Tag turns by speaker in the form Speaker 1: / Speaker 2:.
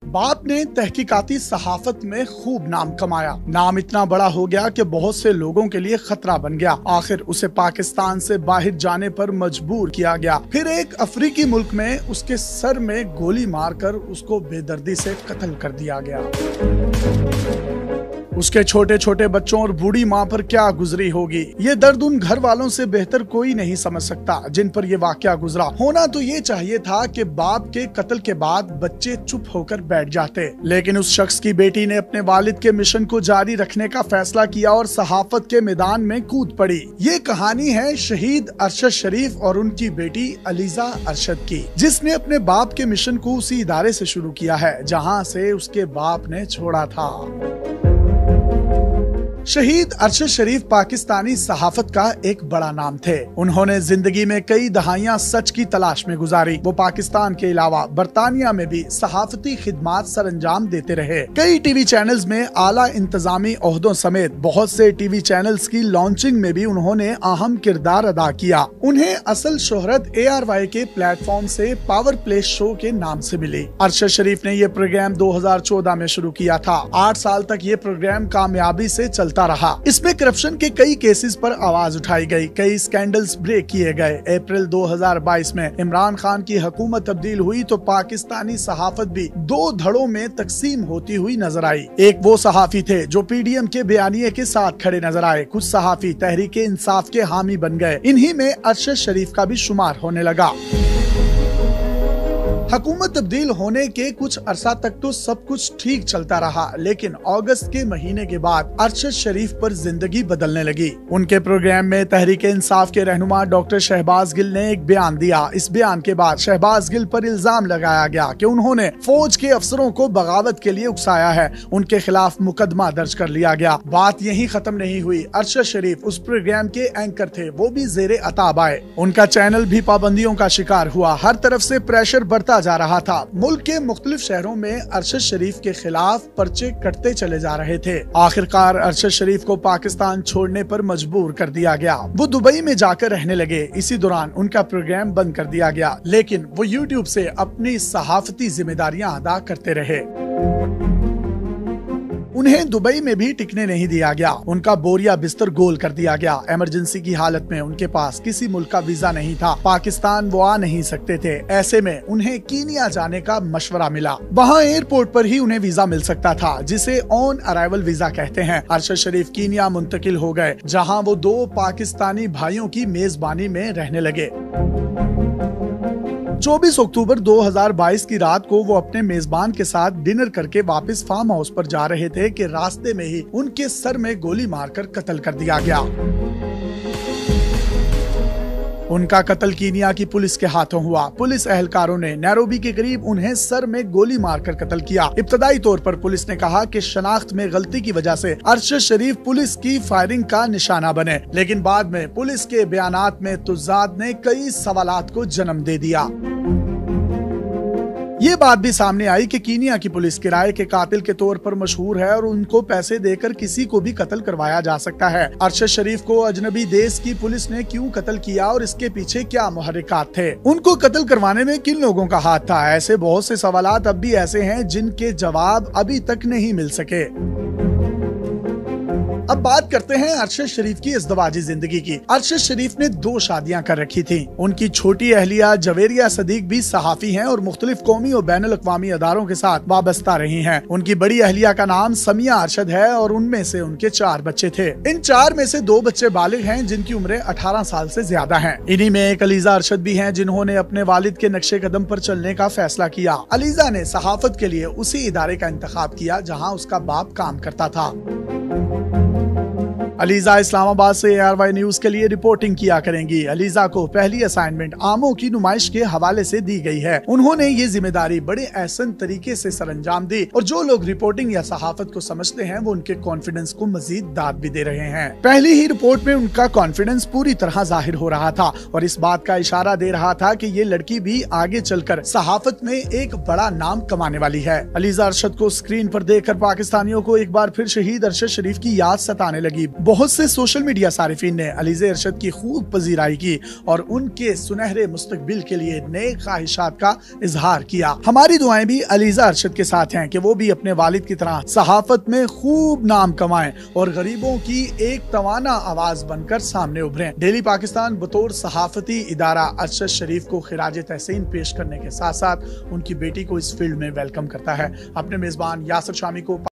Speaker 1: बाप ने तहकीकाती सहाफत में खूब नाम कमाया। नाम इतना बड़ा हो गया कि बहुत से लोगों के लिए खतरा बन गया। आखिर उसे पाकिस्तान से बाहर जाने पर मजबूर किया गया। फिर एक अफ्रीकी मुल्क में उसके सर में गोली मारकर उसको बेदर्दी से कत्ल कर दिया गया। उसके छोटे छोटे बच्चों और बूढ़ी माँ पर क्या गुजरी होगी, ये दर्द उन घर वालों से बेहतर कोई नहीं समझ सकता जिन पर ये वाकया गुजरा। होना तो ये चाहिए था कि बाप के कत्ल के बाद बच्चे चुप होकर बैठ जाते, लेकिन उस शख्स की बेटी ने अपने वालिद के मिशन को जारी रखने का फैसला किया और सहाफत के मैदान में कूद पड़ी। ये कहानी है शहीद अरशद शरीफ और उनकी बेटी अलीजा अरशद की, जिसने अपने बाप के मिशन को उसी इदारे से शुरू किया है जहाँ से उसके बाप ने छोड़ा था। शहीद अरशद शरीफ पाकिस्तानी सहाफत का एक बड़ा नाम थे। उन्होंने जिंदगी में कई दहाइयां सच की तलाश में गुजारी। वो पाकिस्तान के अलावा बरतानिया में भी सहाफती खिदमात सरअंजाम देते रहे। कई टीवी चैनल्स में आला इंतजामी ओहदों समेत बहुत से टीवी चैनल्स की लॉन्चिंग में भी उन्होंने अहम किरदार अदा किया। उन्हें असल शोहरत ARY के प्लेटफॉर्म से पावर प्ले शो के नाम से मिली। अरशद शरीफ ने ये प्रोग्राम 2014 में शुरू किया था। 8 साल तक ये प्रोग्राम कामयाबी से चलता रहा। इसमें करप्शन के कई केसेस पर आवाज उठाई गई, कई स्कैंडल्स ब्रेक किए गए। अप्रैल 2022 में इमरान खान की हुकूमत तब्दील हुई तो पाकिस्तानी सहाफत भी 2 धड़ों में तकसीम होती हुई नजर आई। एक वो सहाफी थे जो PDM के बयानिए के साथ खड़े नजर आए। कुछ सहाफी तहरीके इंसाफ के हामी बन गए। इन्हीं में अरशद शरीफ का भी शुमार होने लगा। हुकूमत तब्दील होने के कुछ अरसा तक तो सब कुछ ठीक चलता रहा, लेकिन अगस्त के महीने के बाद अरशद शरीफ पर जिंदगी बदलने लगी। उनके प्रोग्राम में तहरीक इंसाफ के रहनुमा डॉक्टर शहबाज गिल ने एक बयान दिया। इस बयान के बाद शहबाज गिल पर इल्जाम लगाया गया कि उन्होंने फौज के अफसरों को बगावत के लिए उकसाया है। उनके खिलाफ मुकदमा दर्ज कर लिया गया। बात यही खत्म नहीं हुई। अरशद शरीफ उस प्रोग्राम के एंकर थे, वो भी जेरे अताब आए। उनका चैनल भी पाबंदियों का शिकार हुआ। हर तरफ से प्रेशर बढ़ता जा रहा था। मुल्क के मुख्तलिफ शहरों में अरशद शरीफ के खिलाफ पर्चे कटते चले जा रहे थे। आखिरकार अरशद शरीफ को पाकिस्तान छोड़ने पर मजबूर कर दिया गया। वो दुबई में जाकर रहने लगे। इसी दौरान उनका प्रोग्राम बंद कर दिया गया, लेकिन वो यूट्यूब से अपनी सहाफती जिम्मेदारियां अदा करते रहे। उन्हें दुबई में भी टिकने नहीं दिया गया। उनका बोरिया बिस्तर गोल कर दिया गया। इमरजेंसी की हालत में उनके पास किसी मुल्क का वीजा नहीं था। पाकिस्तान वो आ नहीं सकते थे। ऐसे में उन्हें कीनिया जाने का मशवरा मिला। वहाँ एयरपोर्ट पर ही उन्हें वीजा मिल सकता था, जिसे ऑन अराइवल वीजा कहते हैं। अरशद शरीफ कीनिया मुंतकिल हो गए, जहाँ वो 2 पाकिस्तानी भाइयों की मेजबानी में रहने लगे। 24 अक्टूबर 2022 की रात को वो अपने मेजबान के साथ डिनर करके वापस फार्म हाउस पर जा रहे थे कि रास्ते में ही उनके सर में गोली मारकर कत्ल कर दिया गया। उनका कत्ल कीनिया की पुलिस के हाथों हुआ। पुलिस एहलकारों ने नैरोबी के करीब उन्हें सर में गोली मारकर कत्ल किया। इब्तदाई तौर पर पुलिस ने कहा कि शनाख्त में गलती की वजह से अरशद शरीफ पुलिस की फायरिंग का निशाना बने, लेकिन बाद में पुलिस के बयानात में तुजाद ने कई सवालात को जन्म दे दिया। ये बात भी सामने आई कि कीनिया की पुलिस किराए के कातिल के तौर पर मशहूर है और उनको पैसे देकर किसी को भी कत्ल करवाया जा सकता है। अरशद शरीफ को अजनबी देश की पुलिस ने क्यों कत्ल किया और इसके पीछे क्या मुहर्रिकात थे? उनको कत्ल करवाने में किन लोगों का हाथ था? ऐसे बहुत से सवालात अब भी ऐसे हैं जिनके जवाब अभी तक नहीं मिल सके। अब बात करते हैं अरशद शरीफ की इज़्दवाजी जिंदगी की। अरशद शरीफ ने 2 शादियां कर रखी थी। उनकी छोटी अहलिया जवेरिया सदीक भी सहाफी हैं और मुख्तलिफ कौमी और बैनुल अक़वामी अदारों के साथ वाबस्ता रही हैं। उनकी बड़ी अहलिया का नाम समिया अरशद है और उनमें से उनके 4 बच्चे थे। इन 4 में से 2 बच्चे बालिग हैं जिनकी उम्रें 18 साल से ज्यादा हैं। इन्हीं में एक अलीजा अरशद भी हैं जिन्होंने अपने वालिद के नक्शे कदम पर चलने का फैसला किया। अलीजा ने सहाफत के लिए उसी इदारे का इंतखाब किया जहाँ उसका बाप काम करता था। अलीजा इस्लामाबाद से ARY न्यूज के लिए रिपोर्टिंग किया करेंगी। अलीजा को पहली असाइनमेंट आमों की नुमाइश के हवाले से दी गई है। उन्होंने ये जिम्मेदारी बड़े एहसन तरीके से सरअंजाम दी और जो लोग रिपोर्टिंग या सहाफत को समझते हैं वो उनके कॉन्फिडेंस को मजीद दाद भी दे रहे हैं। पहली ही रिपोर्ट में उनका कॉन्फिडेंस पूरी तरह जाहिर हो रहा था और इस बात का इशारा दे रहा था कि ये लड़की भी आगे चलकर सहाफत में एक बड़ा नाम कमाने वाली है। अलीजा अरशद को स्क्रीन पर देखकर पाकिस्तानियों को एक बार फिर शहीद अरशद शरीफ की याद सताने लगी। बहुत से सोशल मीडिया सारिफीन ने अलीज़ा अरशद की खूब पजीराई की और उनके सुनहरे मुस्तकबिल के लिए नए ख्वाहिशात का इजहार किया। हमारी दुआएं भी अलीज़ा अरशद के साथ हैं कि वो भी अपने वालिद की तरह सहाफत में खूब नाम कमाएं और गरीबों की एक तवाना आवाज बनकर सामने उभरें। डेली पाकिस्तान बतौर सहाफती इदारा अरशद शरीफ को खिराज तहसीन पेश करने के साथ साथ उनकी बेटी को इस फील्ड में वेलकम करता है। अपने मेजबान यासिर शामी को